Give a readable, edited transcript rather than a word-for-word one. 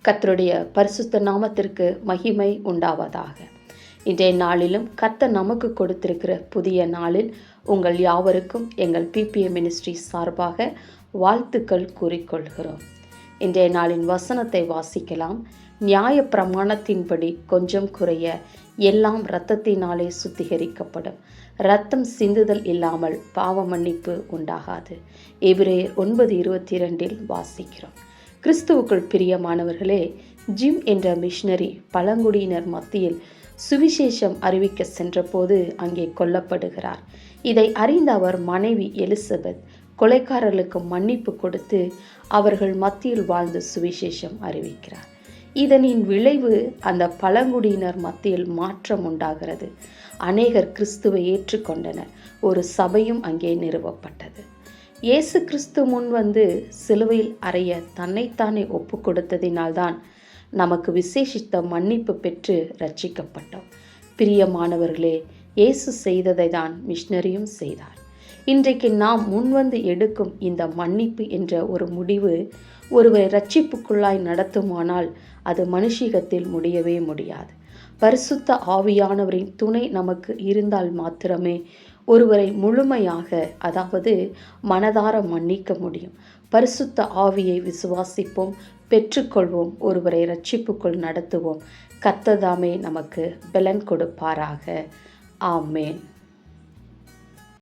கர்த்தருடைய பரிசுத்த நாமத்திற்கு மகிமை உண்டாவதாக. இன்றைய நாளிலும் கர்த்தர் நமக்கு கொடுத்திருக்கிற புதிய நாளில் உங்கள் யாவருக்கும் எங்கள் PPM மினிஸ்ட்ரி சார்பாக வாழ்த்துக்கள் கூறிக்கொள்கிறோம். இன்றைய நாளின் வசனத்தை வாசிக்கலாம். நியாய பிரமாணத்தின்படி கொஞ்சம் குறைய எல்லாம் இரத்தத்தினாலே சுத்திகரிக்கப்படும். இரத்தம் சிந்துதல் இல்லாமல் பாவ மன்னிப்பு உண்டாகாது. எபிரேயர் 9:22 வாசிக்கிறோம். கிறிஸ்துவுக்குள் பிரியமானவர்களே, ஜிம் என்ற மிஷனரி பழங்குடியினர் மத்தியில் சுவிசேஷம் அறிவிக்க சென்றபோது அங்கே கொல்லப்படுகிறார். இதை அறிந்த அவர் மனைவி எலிசபெத் கொலைக்காரர்களுக்கு மன்னிப்பு கொடுத்து அவர்கள் மத்தியில் வாழ்ந்து சுவிசேஷம் அறிவிக்கிறார். இதனின் விளைவு அந்த பழங்குடியினர் மத்தியில் மாற்றம் உண்டாகிறது. அநேகர் கிறிஸ்துவை ஏற்றுக்கொண்டனர். ஒரு சபையும் அங்கே நிறுவப்பட்டது. இயேசு கிறிஸ்து முன் வந்து சிலுவையில் அறைய தன்னைத்தானே ஒப்பு கொடுத்ததினால்தான் நமக்கு விசேஷித்த மன்னிப்பு பெற்று ரட்சிக்கப்பட்டோம். பிரியமானவர்களே, இயேசு செய்ததை தான் மிஷனரியும் செய்தார். இன்றைக்கு நாம் முன்வந்து எடுக்கும் இந்த மன்னிப்பு என்ற ஒரு முடிவு ஒருவரை ரட்சிப்புக்குள்ளாய் நடத்துமானால் அது மனுஷீகத்தில் முடியவே முடியாது. பரிசுத்த ஆவியானவரின் துணை நமக்கு இருந்தால் மாத்திரமே ஒருவரை முழுமையாக, அதாவது மனதார மன்னிக்க முடியும். பரிசுத்த ஆவியை விசுவாசிப்போம், பெற்றுக்கொள்வோம், ஒருவரை ரட்சிப்புக்குள் நடத்துவோம். கர்த்தர் தாமே நமக்கு பலன் கொடுப்பாராக. ஆமென்.